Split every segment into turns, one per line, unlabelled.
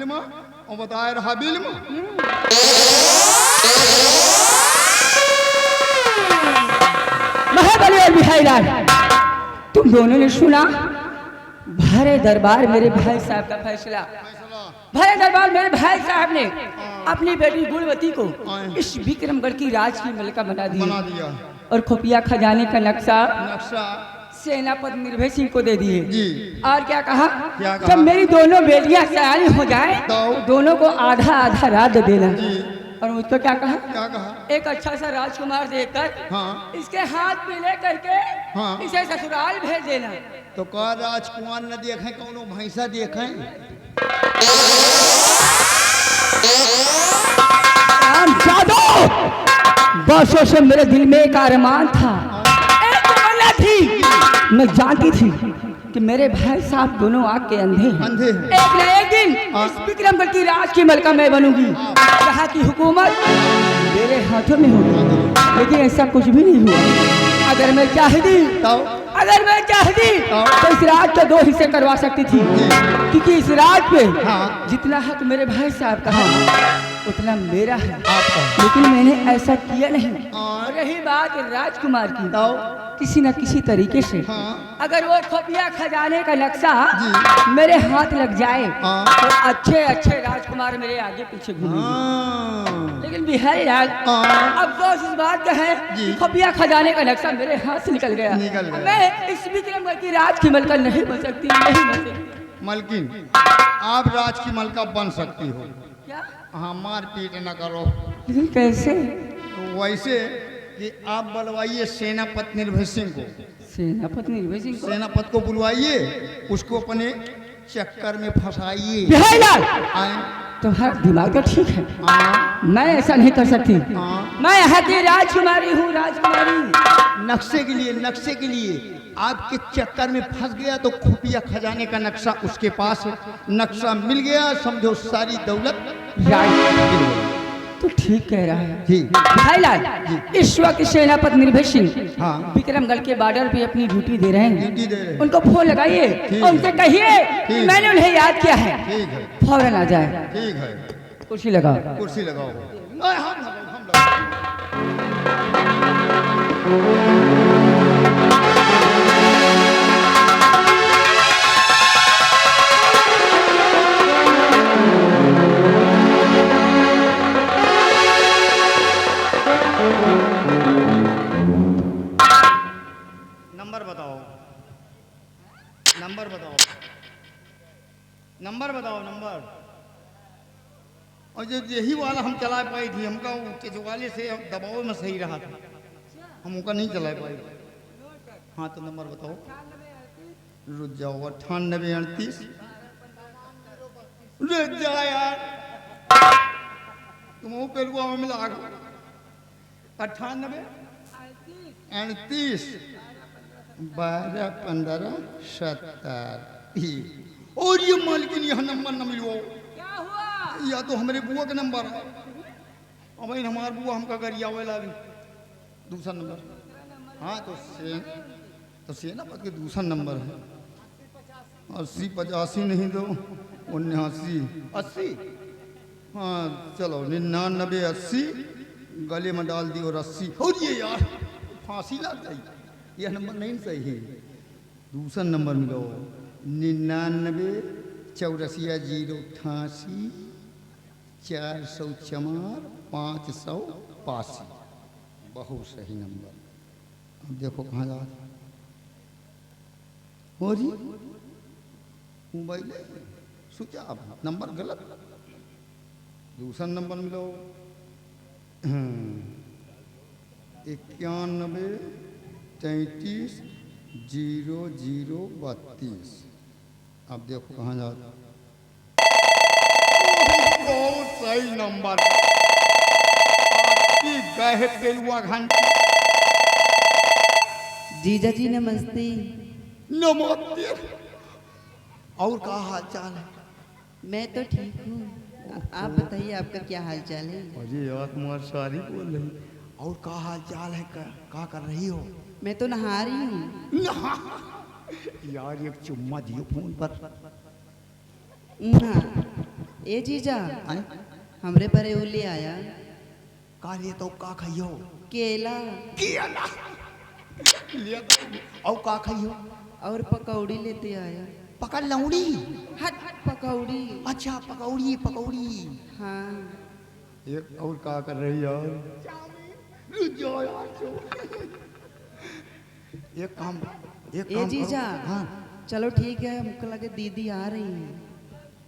Film और बताए रहा बिल्म।
महाबली और बिहारी लाल, तुम दोनों ने सुना भारे दरबार मेरे भाई साहब का फैसला। भारे दरबार मेरे भाई साहब ने अपनी बेटी गुणवती को इस विक्रमगढ़ की राज की मलिका बना
दिया
और खुफिया खजाने का नक्शा
नक्शा
सेनापति निर्भय सिंह को दे दिए
जी।
और क्या कहा?
क्या कहा?
जब मेरी दोनों बेटियां सयानी हो जाए तो दोनों को आधा आधा राज्य देना। और मुझको क्या कहा?
क्या कहा?
एक अच्छा सा राजकुमार देकर
हाँ।
इसके हाथ में ले करके
हाँ।
इसे ससुराल भेज देना।
तो का राजकुमार न देखें कौनो भैंसा देखें?
वर्षों से मेरे दिल में एक अरमान था, एक तमन्ना थी। मैं जानती थी कि मेरे भाई साहब दोनों आग के अंधे हैं। एक न एक दिन इस विक्रमगढ़ की राज की मलिका मैं बनूंगी। यहाँ की हुकूमत मेरे हाथों में होगी। लेकिन ऐसा कुछ भी नहीं हुआ। अगर मैं चाहती तो इस राज के 2 हिस्से करवा सकती थी, क्योंकि इस राज पे जितना हक मेरे भाई साहब का है उतना मेरा है। लेकिन मैंने ऐसा किया नहीं। और रही बात राजकुमार की, किसी न किसी तरीके से अगर वो खुफिया खजाने का नक्शा मेरे हाथ लग जाए तो अच्छे अच्छे राजकुमार मेरे आगे पीछे घूमेंगे। लेकिन बिहारी लाल, अफसोस इस बात का है कि खुफिया खजाने का नक्शा मेरे हाथ से निकल गया। मैं इस विक्रमगढ़ की राज की मलिका नहीं बन सकती, नहीं बन सकती।
मलकिन, आप राज की मलिका बन सकती हो।
क्या?
हाँ, मारपीट न करो।
लेकिन कैसे?
वैसे कि आप बुलवाइए सेनापति निर्भय सिंह को।
सेनापति निर्भय सिंह को?
सेनापति को बुलवाइए, उसको अपने चक्कर में फंसाइए।
बिहारी लाल, तुम्हारा दिमाग तो ठीक है। मैं ऐसा नहीं कर सकती। मैं यहाँ की राजकुमारी हूँ, राजकुमारी।
नक्शे के लिए आपके चक्कर में फंस गया तो खुफिया खजाने का नक्शा उसके पास है। नक्शा मिल गया, समझो सारी दौलत
तो ठीक कह रहा है
जी।
भाई लाल, इस वक्त सेनापति निर्भय सिंह
हाँ।
विक्रमगढ़ के बॉर्डर पे अपनी ड्यूटी दे रहे हैं। उनको फोन लगाइए
ठीक
और उनसे कहिए
ठीक
मैंने उन्हें याद किया है।
ठीक है,
फौरन आ जाए।
ठीक है।
कुर्सी लगाओ।
कुर्सी लगाओ। हम लगाओ। नंबर बताओ, नंबर बताओ, नंबर बताओ, नंबर। और जो यही वाला हम चला पाई थी, हमका वाले से दबाव में सही रहा था, हम उनका नहीं चला पाए। हाँ, तो नंबर बताओ। रुक जाओ। 9838। रुक जा यार, तुम पेलुआ में मिला 98 38 12 15 70। और ये मालकिन यह नंबर न मिलो।
क्या हुआ?
या तो हमारे बुआ का नंबर है। अब भाई हमारे बुआ हमका गरिया वाला भी दूसरा नंबर। हाँ, तो सेनापति के दूसरा नंबर है। 80 85 नहीं तो 79 80। हाँ चलो, 99 80 गले में डाल दियो रस्सी। और ये यार फांसी लग गई। यह नंबर नहीं सही। दूसरा नंबर मिलो 99 84 088 404 585। बहुत सही नंबर। अब देखो कहाँ जा रहा। हो जी, मोबाइल स्विच ऑफ, नंबर गलत। दूसरा नंबर मिलो 91 33 0032। अब देखो कहाँ जा रहा। बहुत सही नंबर। आपकी गए पेलुआ घंटी।
जीजा जी नमस्ते।
नमस्ते। और क्या हाल चाल है?
मैं तो ठीक हूँ, आप बताइए आपका क्या हाल चाल है?
अरे यार, तुम्हारी सारी बोल रही। और क्या हाल चाल है? क्या कर रही हो?
मैं तो नहा रही हूँ।
यार एक चुम्मा दियो फोन पर।
ए जीजा
आए
हमरे पर उले आया
का लिए तो का खाइयो
केला
केला लिया तो औ का खाइयो
और पकौड़ी लेते आया।
पकड़ लौड़ी
हट पकौड़ी।
अच्छा पकौड़ी पकौड़ी
हाँ
एक और का कर रही यार रुक जाओ यार एक काम
ए जीजा
करो। हाँ
चलो ठीक है हमको लगे दीदी आ रही है।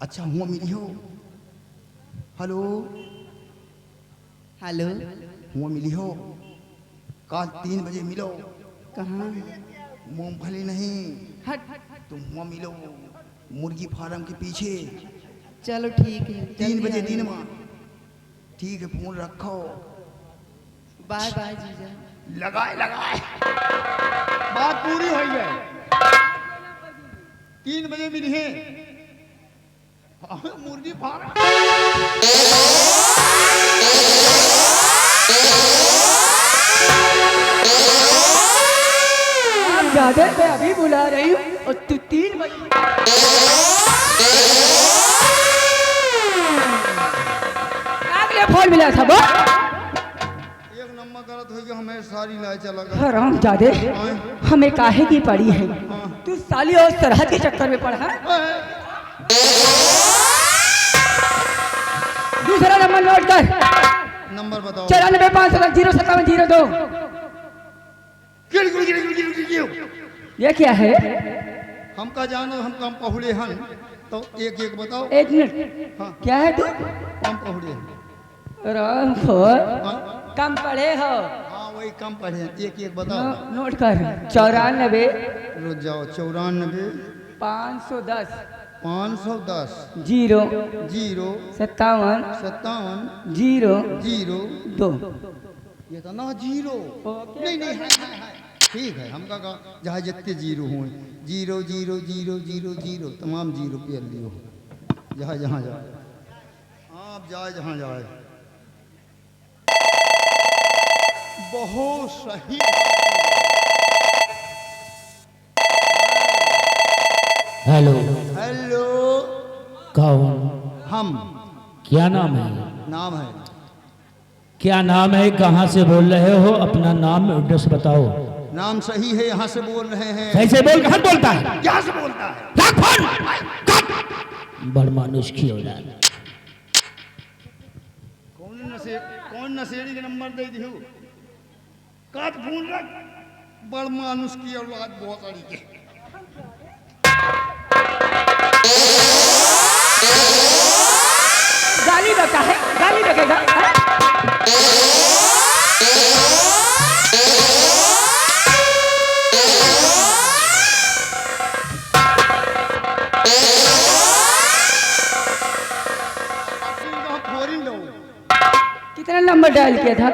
अच्छा हुआ मिली हो हेलो
हेलो
हुआ मिली हो कल 3 बजे मिलो
कहाँ?
मूंगफली नहीं
हट
तुम हुआ मिलो मुर्गी फार्म के पीछे
चलो ठीक है
3 बजे
जल्दी
दिन
आइए।
में ठीक है फोन रखो
बाय बाय जीजा।
लगाए लगाए बात पूरी हो गई 3 बजे मिली है मुर्गी फार्म
आप ज्यादा मैं अभी बुला रही हूँ और तू 3 बजे अगले फोन मिला था वो
एक नंबर गलत हो गया हमें सारी लाए चला गया
हराम जादे हमें काहे की पड़ी है तू साली और सरहद के चक्कर में पड़ा है। दूसरा नंबर नोट कर
नंबर बताओ
94 ये क्या है?
हम का जानो हम कम पहुड़े हन तो एक एक बताओ
1 मिनट
हाँ
क्या है तू?
कम पहुड़े हन
राम खोर
हाँ
कम पढ़े हो
हाँ वही कम पढ़े हैं एक एक बताओ
नोट कर 94
रुक जाओ 94
510
510
0
0
57
57
0
0
2
ये तो ना 0 नहीं नहीं है ठीक है हम का जहाँ जितने 0 हुए 0 0 0 0 0 तमाम 0 पे लियो जहाँ जहाँ जाए आप जाए जहाँ जाए बहुत सही
हेलो
हेलो
कौन?
हम
क्या नाम है?
नाम है
क्या नाम है? कहाँ से बोल रहे हो? अपना नाम एड्रेस बताओ।
नाम सही है यहाँ से बोल रहे हैं
सही से बोल। कहाँ बोलता है?
यहाँ से बोलता है
रख फोन। बड़मानुष की औलाद।
कौन नशेड़ी के नंबर दे दियो काट फोन रख बड़ मानुष की औलाद बहुत सारी के
गाली बका है गाली बकेगा
फोरिन लो
कितना नंबर डायल किया था?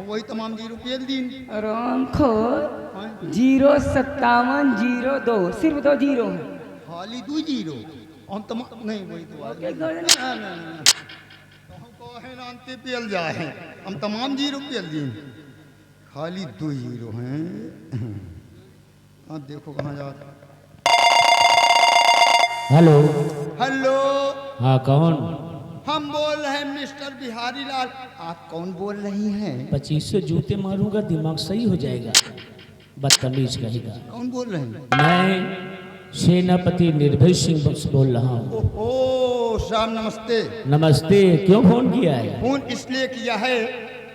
वही तमाम 0 पे दिन
राम खोर 05702 सिर्फ 2 0 है।
खाली 2 0 हम तमाम नहीं वही तो बात तो हम कहे ना अंते पेल जाए हम तमाम 0 पेल दिन खाली 2 0 हैं अब देखो कहाँ जाता
हेलो।
हेलो
हाँ कौन?
हम बोल रहे हैं मिस्टर बिहारी लाल आप कौन बोल रही हैं
25 से जूते मारूंगा दिमाग सही हो जाएगा। बदतमीज कहेगा।
कौन बोल रहे हैं
मैं सेनापति निर्भय सिंह बोल रहा हूँ।
ओहो शाम नमस्ते
नमस्ते। क्यों फोन किया है?
फोन इसलिए किया है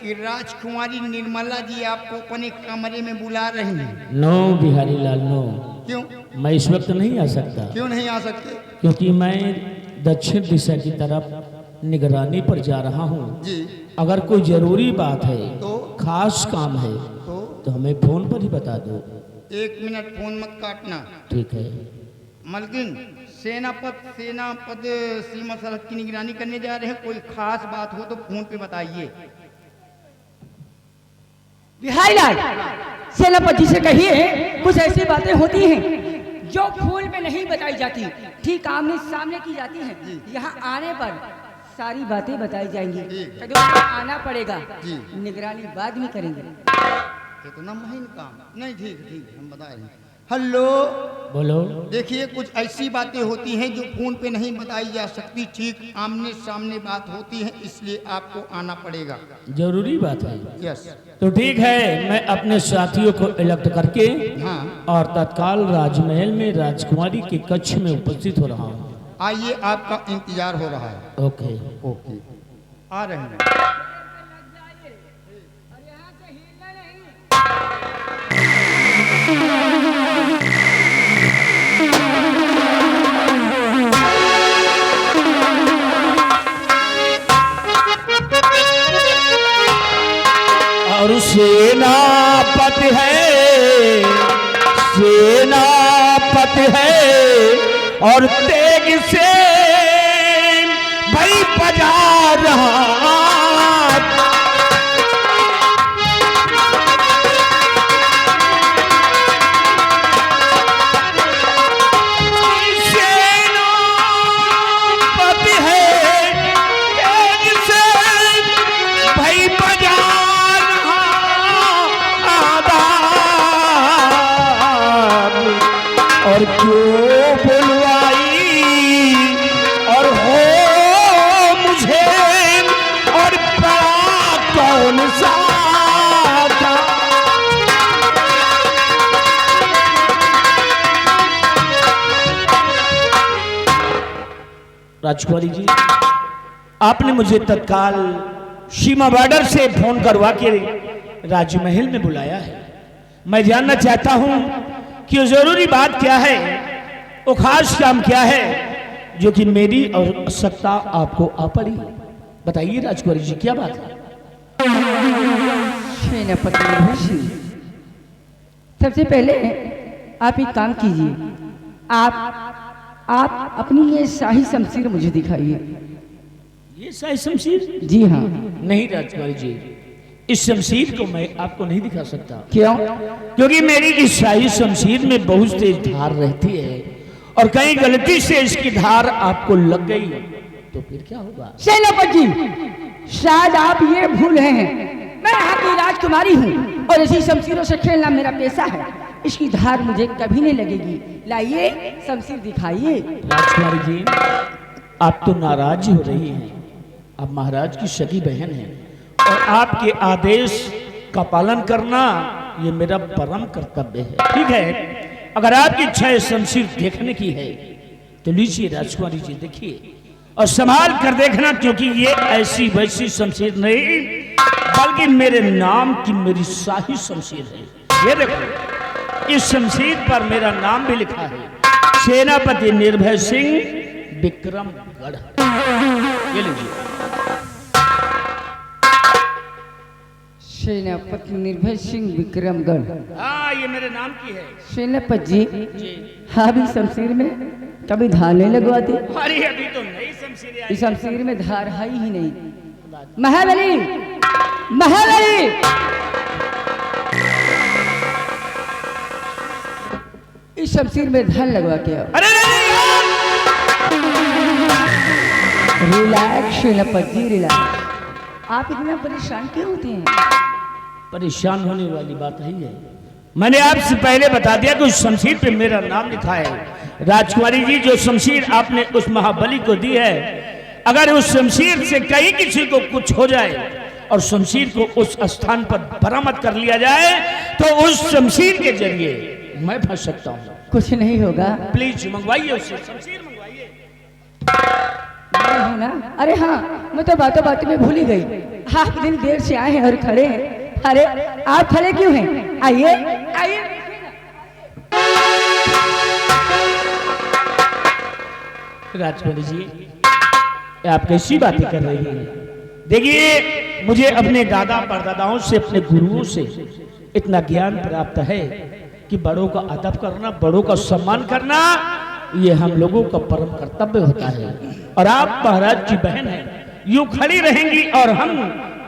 कि राजकुमारी निर्मला जी आपको अपने कमरे में बुला रही हैं
नो बिहारी लाल नो।
क्यों
मैं इस वक्त नहीं आ सकता
क्यों नहीं आ सकते
क्योंकि मैं दक्षिण दिशा की तरफ निगरानी पर जा रहा हूँ।
जी
अगर कोई जरूरी बात है
तो
खास काम है तो हमें फोन पर ही बता दो।
1 मिनट फोन मत काटना
ठीक है।
मलकिन सेनापद सीमा सरहद की निगरानी करने जा रहे हैं कोई खास बात हो तो फोन पे बताइए
बिहारी लाल सेनापति से कहिए कुछ ऐसी बातें होती हैं जो फूल में नहीं बताई जाती ठीक आमने सामने की जाती हैं। यहाँ आने पर सारी बातें बताई जाएंगी
ठीक।
तो आना पड़ेगा
जी।
निगरानी बाद में करेंगे।
इतना महीन काम नहीं ठीक ठीक हम बता रहे हैं हेलो।
बोलो।
देखिए कुछ ऐसी बातें होती हैं जो फोन पे नहीं बताई जा सकती, ठीक आमने सामने बात होती है, इसलिए आपको आना पड़ेगा।
जरूरी बात है।
यस।
तो ठीक है, मैं अपने साथियों को इलेक्ट करके
हाँ।
और तत्काल राजमहल में राजकुमारी के कक्ष में उपस्थित हो रहा हूँ।
आइए, आपका इंतजार हो रहा है।
ओके।
ओके, आ रहे हैं।
और सेनापति है, सेनापति है और तेग से भाई बजा रहा। सेनापति है, तेग से भाई बजा और क्यों बुलवाई और हो मुझे और बड़ा कौन सा था। राजकुमारी जी, आपने मुझे तत्काल सीमा बॉर्डर से फोन करवा के राजमहल में बुलाया है। मैं जानना चाहता हूं कि वो जरूरी बात क्या है, वो खास काम क्या है जो कि मेरी आवश्यकता आपको आ पड़ी। बताइए राजकुमारी जी, क्या बात है?
सेनापति निर्भय, सबसे पहले आप एक काम कीजिए, आप अपनी ये शाही शमशीर मुझे दिखाइए।
ये शाही शमशीर?
जी हाँ।
नहीं राजकुमारी जी, इस शमशीर को मैं आपको नहीं दिखा सकता।
क्यों?
क्योंकि मेरी इस शाही शमशीर में बहुत तेज धार रहती है और कहीं गलती से इसकी धार आपको लग गई तो फिर क्या होगा?
सेनापति जी, शायद आप ये भूल रहे हैं, मैं यहाँ की राजकुमारी हूँ और इसी शमशीरों से खेलना मेरा पेशा है। इसकी धार मुझे कभी नहीं लगेगी। लाइए शमशीर दिखाइए।
राजकुमारी जी, आप तो नाराज हो रही हैं। आप महाराज की सगी बहन हैं और आपके आदेश का पालन करना ये मेरा परम कर्तव्य है। ठीक है, अगर आपकी इच्छा है शमशीर देखने की है तो लीजिए राजकुमारी जी, देखिए और संभाल कर देखना, क्योंकि ये ऐसी वैसी शमशीर नहीं बल्कि मेरे नाम की मेरी शाही शमशीर है। ये देखो, इस शमशीर पर मेरा नाम भी लिखा है, सेनापति निर्भय सिंह विक्रमगढ़। ये लीजिए।
सेनापति निर्भय सिंह विक्रमगढ़।
हाँ, ये मेरे नाम की है।
सेनापति जी, हाँ भी शमशीर में कभी धार नहीं लगवाते?
अरे अभी तो नई शमशीर आई।
इस शमशीर में धार है ही नहीं। महाबली, महाबली, इस शमशीर में धार लगवा के आओ।
अरे
रिलैक्स सेनापति जी, रिलैक्स। आप इतना परेशान क्यों होते हैं?
परेशान होने वाली बात ही है। मैंने आपसे पहले बता दिया कि उस शमशीर पे मेरा नाम लिखा है। राजकुमारी जी, जो शमशीर आपने उस महाबली को दी है, अगर उस शमशीर से कहीं किसी को कुछ हो जाए और शमशीर को उस स्थान पर बरामद कर लिया जाए तो उस शमशीर के जरिए मैं फंस सकता हूँ।
कुछ नहीं होगा।
प्लीज मंगवाइए उससे शमशीर, मंगवाइए।
मैं हूं ना? अरे हाँ, मैं तो बातों बातों में भूल ही गई। आप दिन देर से आए हैं और खड़े हैं। अरे आप खड़े क्यों हैं? आइए आइए।
राजकुमारी जी, आप कैसी बातें कर रही हैं? देखिए, मुझे अपने दादा परदादाओं से, अपने गुरुओं से इतना ज्ञान प्राप्त है कि बड़ों का अदब करना, बड़ों का सम्मान करना, ये हम लोगों का परम कर्तव्य होता है। और आप महाराज की बहन हैं, यूं खड़ी रहेंगी और हम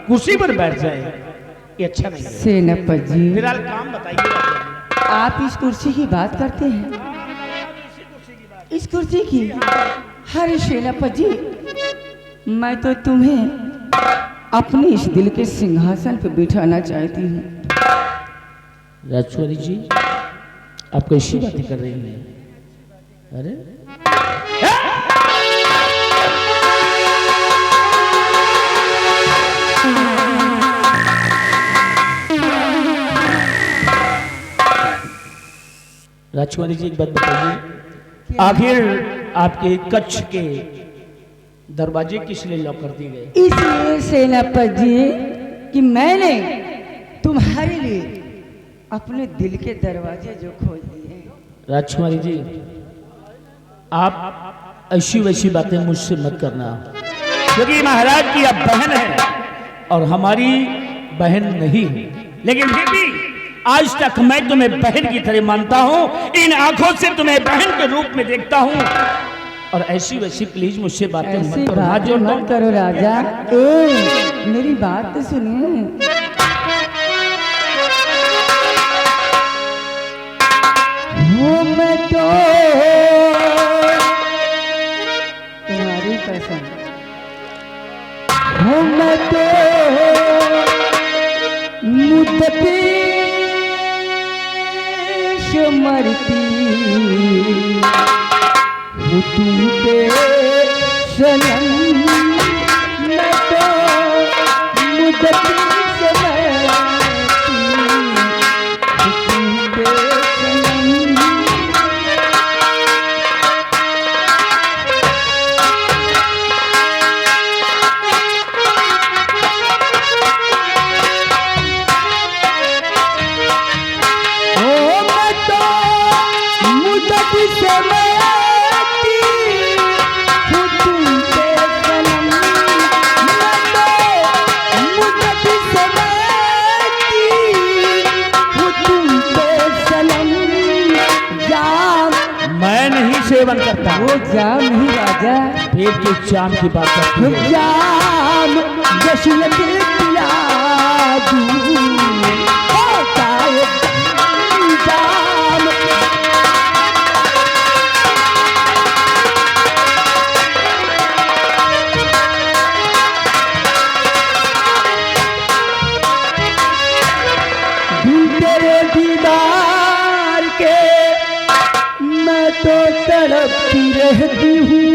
कुर्सी पर बैठ जाएं, ये अच्छा नहीं है।
सेनापति जी,
फिलहाल काम बताइए।
आप इस कुर्सी की बात करते हैं? इस कुर्सी की? हरे सेनापति जी, मैं तो तुम्हें अपने इस दिल के सिंहासन पर बिठाना चाहती हूँ।
राजकुमारी जी, आप कैसी बातें कर रही हैं? अरे राजकुमारी जी, एक बात बताइए, आखिर आपके कच्छ के दरवाजे किस लिए लॉक कर दिए गए?
इसलिए सेनापति जी कि मैंने तुम्हारे लिए अपने दिल के दरवाजे जो खोल दिए।
राजकुमारी जी, आप ऐसी वैसी बातें मुझसे मत करना, क्योंकि महाराज की अब बहन है और हमारी बहन नहीं है, लेकिन फिर भी आज तक मैं तुम्हें बहन की तरह मानता हूं, इन आंखों से तुम्हें बहन के रूप में देखता हूं, और ऐसी वैसी प्लीज मुझसे बातें
ऐसी
मत करो।
बात मत करो राजा। ए, मेरी बात तो सुनिए। वो मैं तो तुम्हारी कसम, वो मैं तो मुद्दती मरती वो तुम पे सनम, मैं तो मुद्दती से मरती वो तुम पे सनम।
सेवन करता
वो जाम नहीं राजा,
फिर किस जाम की बात करती है?
जाम जश्न पिला दूं, जाम तेरे दीदार के मैं तो तड़पती रहती हूँ,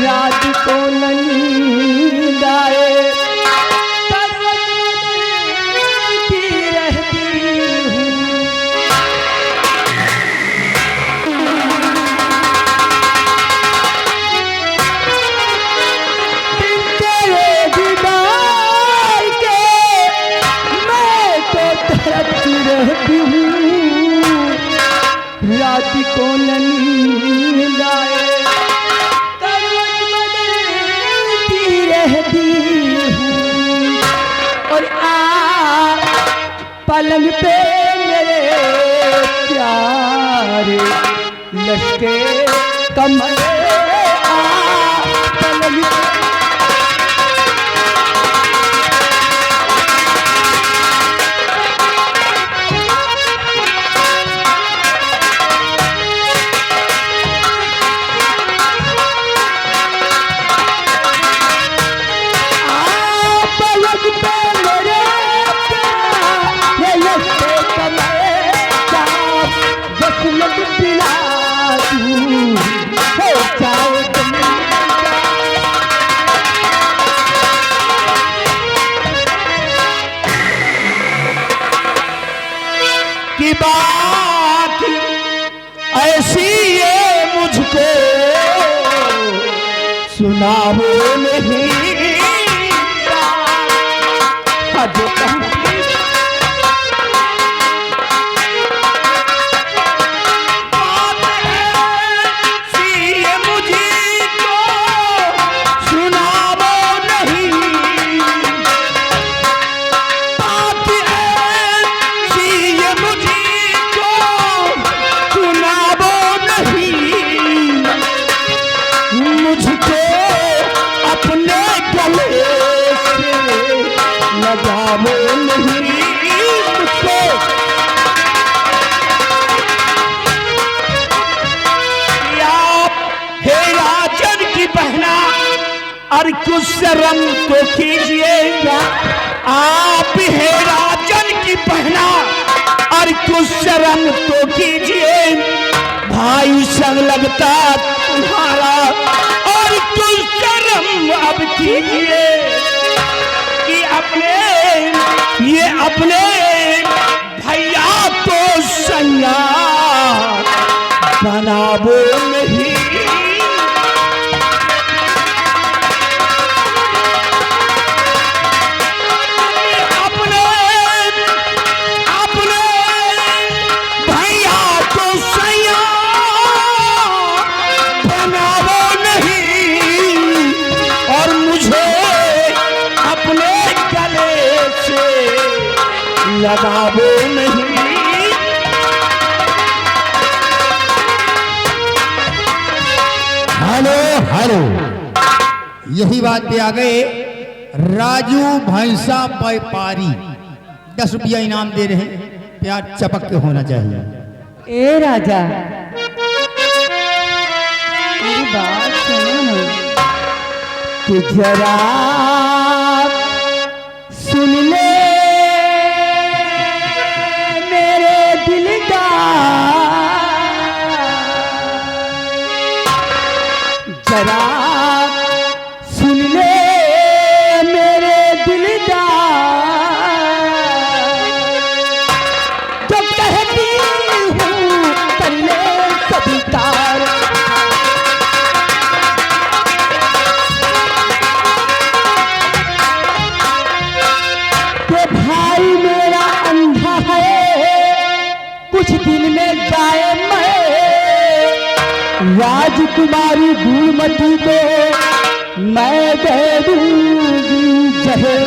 याद तो नींद आए तड़पती रहती हूँ। तेरे दीदार के मैं तो तड़पती रहती हूँ, रात को नींद आए करवट बदलती रहती हूँ, और पलंग पे मेरे प्यारे लश्के कमर पलंग
की बात ऐसी ये मुझको सुनाओ नहीं, जो और कुछ शर्म तो कीजिए, आप है राजन की पहना और शर्म तो कीजिए, भाई संग लगता तुम्हारा, और तुम शर्म अब कीजिए कि अपने भैया तो सैया बनाबो नहीं। लगाबो नहीं।
हेलो हेलो, यही बात पे आ गए। राजू भैंसा व्यापारी 10 रुपया इनाम दे रहे हैं, प्यार चपक के होना चाहिए।
ए राजा, मेरी बात सुनो ना, तू जरा सुन ले जरा सुन ले मेरे दिलदार, जो कहती हूँ कर ले कबूतर। के भाई मेरा अंधा है, कुछ दिन में जाए मैं, राजकुमारी गुलमती को मैं दे दूंगी जहर।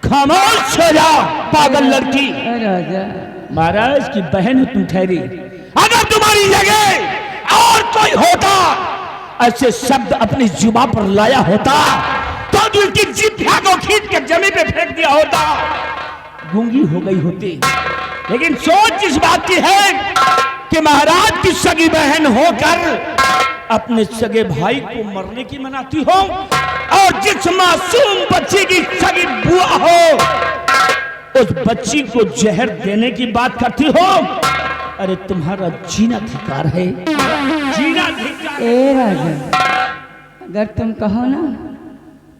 खामोश हो जा पागल लड़की।
राजा,
महाराज की बहन हो तुम ठहरी। अगर तुम्हारी जगह और कोई होता, ऐसे शब्द अपनी जुबान पर लाया होता तो दिल की जिभ्या को खींच के जमीन पे फेंक दिया होता, गूंगी हो गई होती। लेकिन सोच इस बात की है कि महाराज की सगी बहन होकर अपने सगे भाई को मरने की मनाती हो, और जिस मासूम बच्ची की सगी बुआ हो उस बच्ची को जहर देने की बात करती हो। अरे तुम्हारा जीना धिक्कार है, जीना धिक्कार।
ए राजा, अगर तुम कहो ना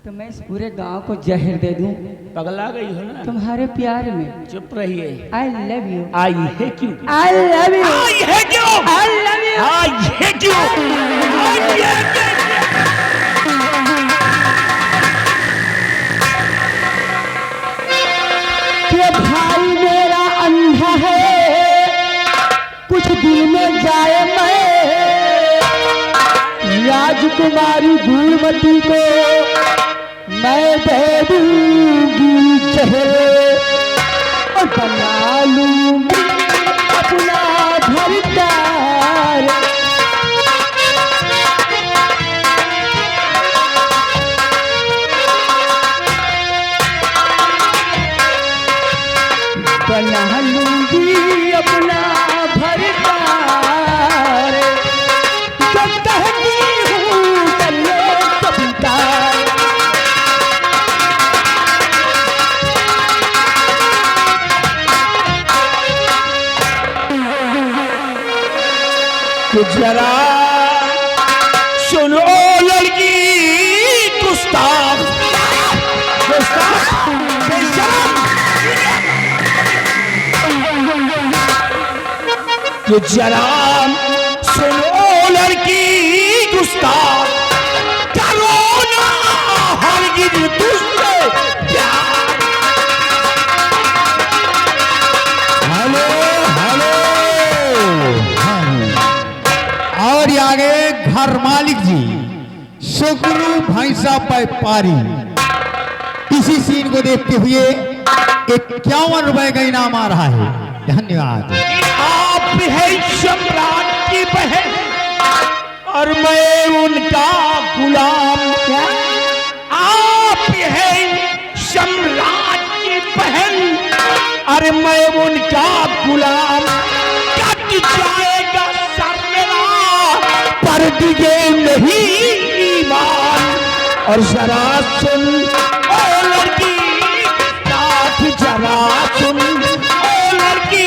तो मैं इस पूरे गांव को जहर दे दूं।
पगला गई हो ना
तुम्हारे प्यार में।
चुप रहिए।
I love you.
आई है क्यों?
I love you.
आई है क्यों?
I love you.
आई है क्यों? आई है क्यों?
कि भाई मेरा अंधा है, कुछ दिन में जाए मैं, राजकुमारी गुलमती को मैं दे दूंगी जहर, और बना लूंगी अपना घरदार। बना लूंगी अपना घरदार, जो कहती हूँ कर ले कबूतर।
तो जरा सुनो लड़की, गुस्ताख गुस्ताख बेशरम। तो जरा सुनो लड़की गुस्ताख, करो ना हरगिज तुझसे प्यार।
हेलो हेलो, और ये आगे घर मालिक जी सुगरू भैंसा व्यापारी। इसी सीन को देखते हुए 51 रुपए का इनाम आ रहा है। धन्यवाद।
आप है सम्राट की बहन और मैं उनका गुलाम।
क्या?
आप है सम्राट की बहन और मैं उनका गुलाम। कट जाएगा सर मेरा पर दिगे नहीं ईमान। और जरा सुन ओ लड़की, साथ जरा सुन ओ लड़की,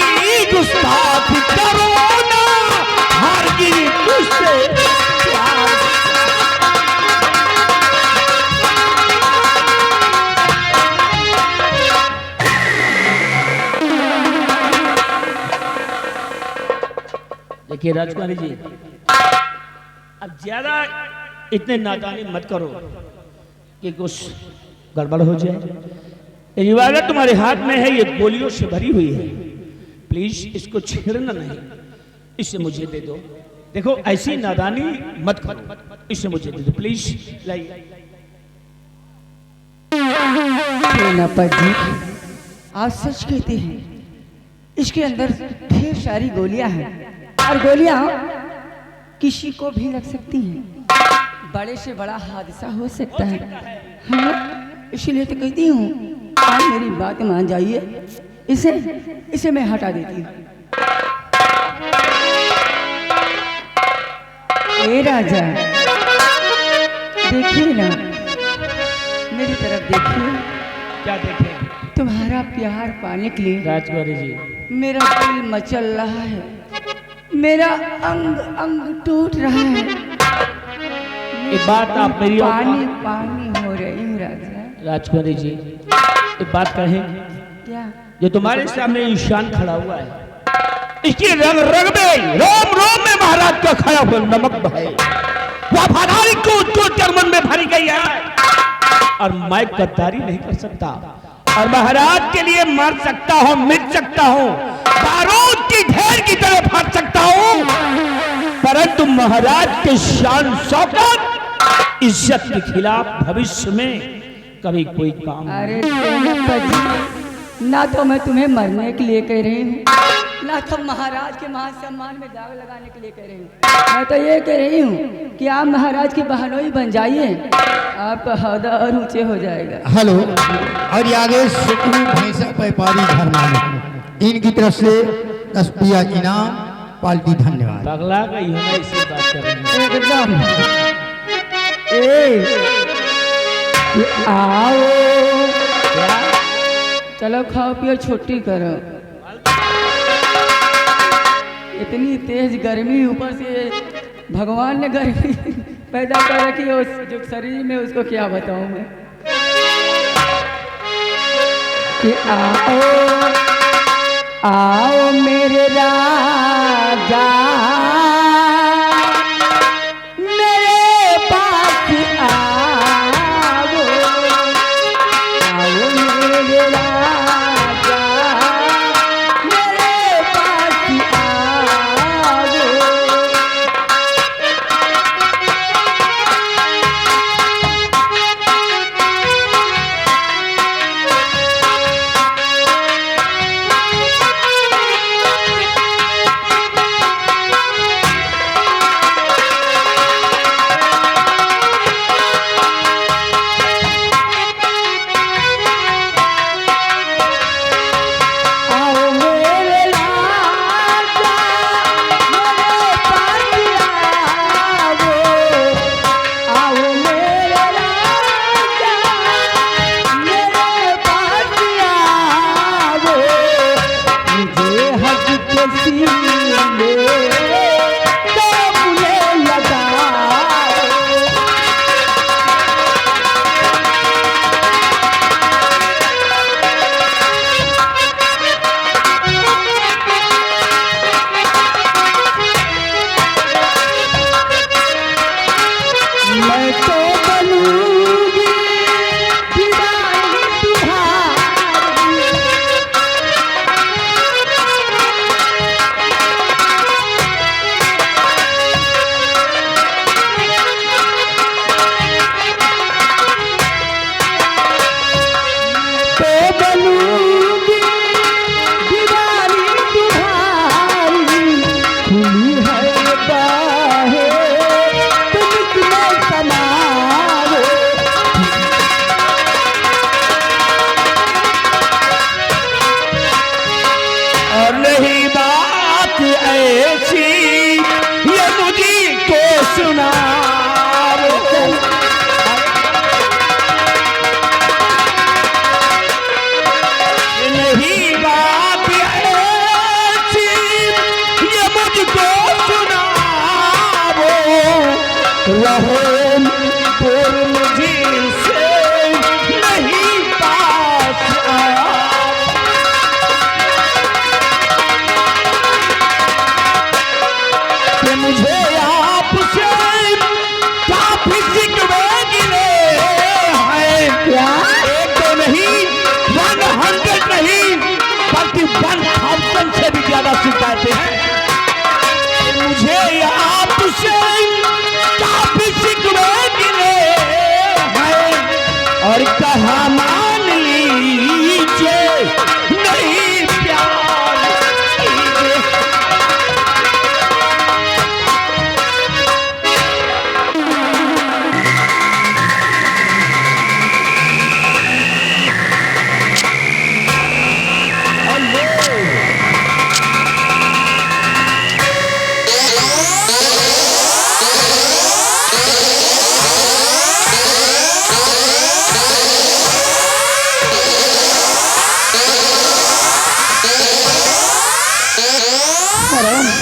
देखिए राजकुमारी जी, अब ज्यादा इतने नादानी मत करो कि कुछ गड़बड़ हो जाए। ये रिवाल्वर तुम्हारे हाथ में है, ये गोलियों से भरी हुई है, प्लीज इसको छेड़ना नहीं, इसे मुझे दे दो। देखो ऐसी नादानी मत करो, इसे मुझे दे दो प्लीज। लाइए।
सेनापति जी, आप सच कहते हैं, इसके अंदर ढेर सारी गोलियां हैं और गोलियां किसी को भी लग सकती हैं, बड़े से बड़ा हादसा हो सकता है। हाँ, इसलिए तो कहती हूँ आप मेरी बात मान जाइए, इसे मैं हटा देती हूँ। ए राजा, देखिए ना, मेरी तरफ देखिए।
क्या देखें?
तुम्हारा प्यार पाने के लिए
राजकुमारी जी,
मेरा दिल मचल रहा है, मेरा अंग अंग टूट रहा है।
एक बात आप मेरी
पानी पानी हो रही हूँ राजा।
राजकुमारी जी, एक बात कहें,
क्या?
जो तुम्हारे सामने इंसान खड़ा हुआ है, इसकी रग रग में, रोम रोम में महाराज का खाया हुआ नमक है, वफादारी को मन में भरी गई है, और मैं गद्दारी नहीं कर सकता, और महाराज के लिए मर सकता हूं, मिट सकता हूं, बारूद की ढेर की तरह फाड़ सकता हूं, परंतु महाराज के शान शौकत इज्जत के खिलाफ भविष्य में कभी कोई काम
अरे सेनापति, ना तो मैं तुम्हें मरने के लिए कह रही हूँ, ना तो महाराज के मान सम्मान में दाग लगाने के लिए कह रही हूँ। मैं तो ये कह रही हूँ कि आप महाराज के बहनोई बन जाइए, आपका हौदा और ऊंचे हो जाएगा।
हेलो, और ये आगे सुखू भैंसा व्यापारी धर्मानी, इनकी तरफ से 10 रुपया इनाम पार्टी। धन्यवाद।
पगला गई हो ना, इसी बात कर रही हूं।
एकदम। आओ, चलो खाओ पियो, छुट्टी करो। इतनी तेज गर्मी, ऊपर से भगवान ने गर्मी पैदा कर रखी है उस जो शरीर में, उसको क्या बताऊं मैं। कि आओ आओ मेरे राजा, मेरे पास आओ, आओ मेरे राजा, मेरे पास आओ।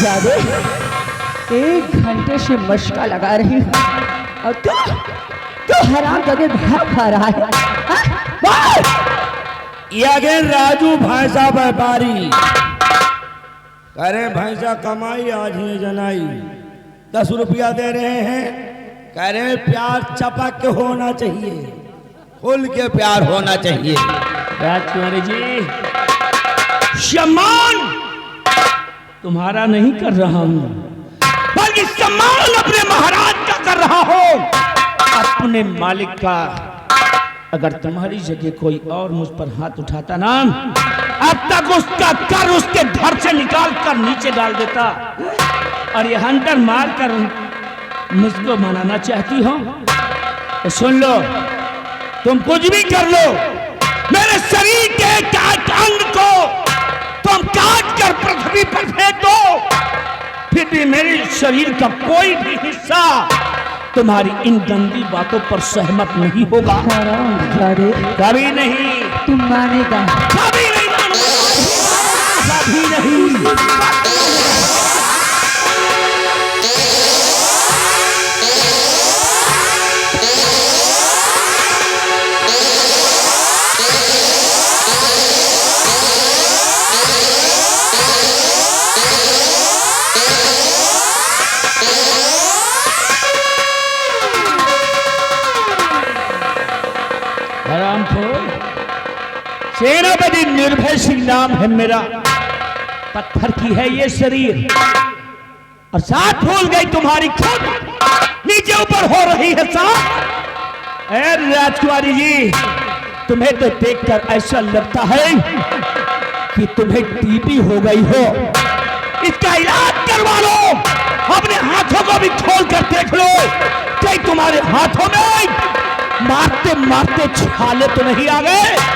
जादे 1 घंटे से मशका लगा रही हूँ और तू हराम जगह भाग खा रहा है। हाँ? बोल!
ये आगे राजू भैंसा व्यापारी कह रहे भैंसा कमाई आज ही जनाई 10 रुपया दे रहे हैं। कह रहे प्यार चपक के होना चाहिए, खुल के प्यार होना चाहिए।
राजकुमारी जी सम्मान तुम्हारा नहीं कर रहा हूं, बल्कि सम्मान अपने महाराज का कर रहा हूं, अपने मालिक का। अगर तुम्हारी जगह कोई और मुझ पर हाथ उठाता ना, अब तक उसका कर उसके धड़ से निकाल कर नीचे डाल देता। और ये हंटर मार कर मुझको मनाना चाहती हो तो सुन लो, तुम कुछ भी कर लो, मेरे शरीर के काट अंग को तुम काट कर पृथ्वी पर फेंक दो, फिर भी मेरे शरीर का कोई भी हिस्सा तुम्हारी इन गंदी बातों पर सहमत नहीं होगा।
जादे
कभी नहीं,
तुम मानेगा?
कभी नहीं मानूंगा, कभी नहीं। सेनापति निर्भय सिंह नाम है मेरा, पत्थर की है ये शरीर और साथ भूल गई तुम्हारी खुद नीचे ऊपर हो रही है साथ। राजकुमारी जी तुम्हें तो देखकर ऐसा लगता है कि तुम्हें टीबी हो गई हो, इसका इलाज करवा लो, अपने हाथों को भी खोल कर देख लो, कहीं तुम्हारे हाथों में मारते मारते छाले तो नहीं आ गए।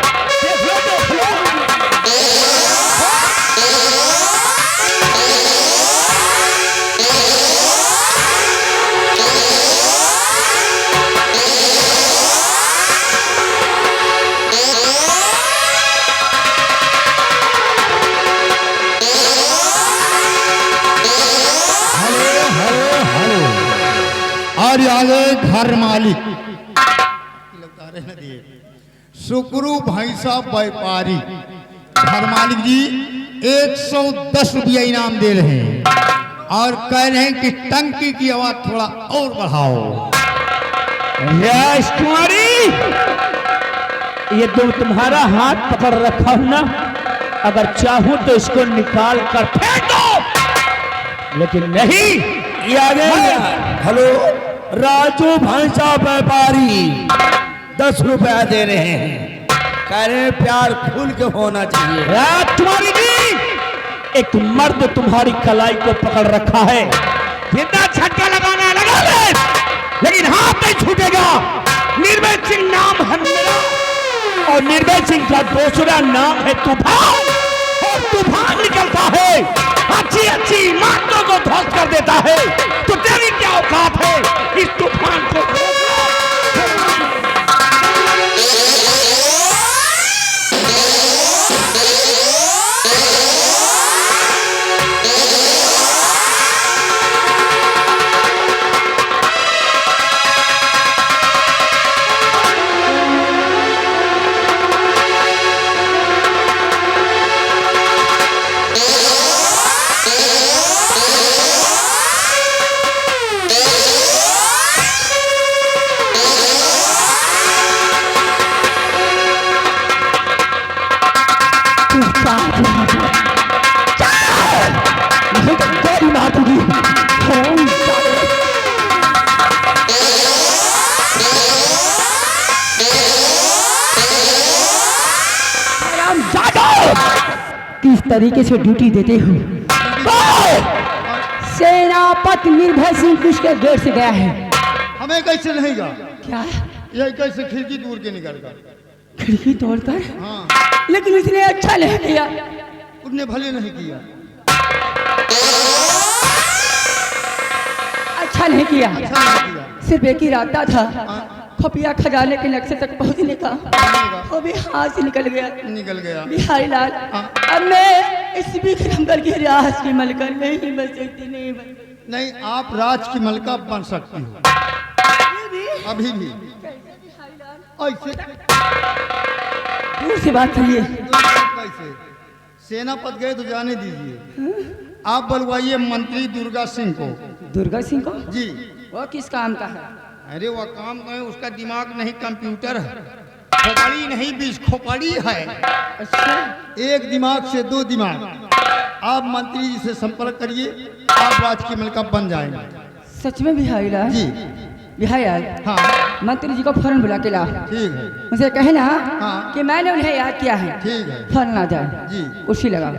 और आगे घर मालिक सुकरू भैंसा व्यापारी घर मालिक जी 110 रुपया इनाम दे रहे हैं और कह रहे हैं कि टंकी की आवाज थोड़ा और बढ़ाओ।
राजकुमारी ये तो तुम्हारा हाथ पकड़ रखा हूं ना, अगर चाहूं तो इसको निकाल कर फेंक दो, लेकिन नहीं।
ये आ गया। हेलो राजू भैंसा व्यापारी 10 रुपया दे रहे हैं, कह रहे प्यार खुल के होना चाहिए।
राजकुमारी जी एक मर्द तुम्हारी कलाई को पकड़ रखा है, जितना झटका लगाना लगा ले, लेकिन हाथ नहीं छूटेगा। निर्भय सिंह नाम है मेरा और निर्भय सिंह का दूसरा नाम है तूफान, और तूफान निकलता है अच्छी अच्छी इमारतों को ध्वस्त कर देता है। तो तेरी क्या औकात है इस तूफान को
किस तरीके से ड्यूटी देते हो? सेनापति निर्भय सिंह उसके गेट से गया है।
हमें कैसे रहेगा?
क्या
ये कैसे खिड़की दूर के निकल कर?
खिड़की तोड़कर?
हाँ,
लेकिन इसने अच्छा नहीं किया।
उसने भले नहीं किया।
अच्छा नहीं किया,
अच्छा नहीं किया।
सिर्फ एक ही इरादा था खुफिया खजाने के नक्शे तक पहुंचने का वो भी हाथ से निकल गया।
निकल गया।
बिहारी लाल, अब मैं इस विक्रमगढ़ की राज की मलका नहीं बन सकती, नहीं बन सकती।
नहीं, आप राज की मलका बन सकती हो अभी भी। ऐसे
दूर से बात करिए।
कैसे? सेनापति गए तो जाने दीजिए। आप बुलवाइए मंत्री दुर्गा सिंह को।
दुर्गा सिंह को?
जी।
वो किस काम का है?
अरे वह काम का है, उसका दिमाग नहीं कंप्यूटर है, खोपड़ी नहीं बीच खोपड़ी है।
अच्छा,
एक दिमाग से दो दिमाग। आप मंत्री जी से संपर्क करिए, आप राज की मलका बन जाएंगे।
सच में बिहारी लाल?
जी।
बिहारी लाल,
हाँ
मंत्री जी को फौरन बुला के लाओ।
ठीक है।
मुझे कहे ना
हाँ।
कि मैंने उन्हें याद किया है।
ठीक है।
फौरन आ जाए।
जी।
उसी लगा।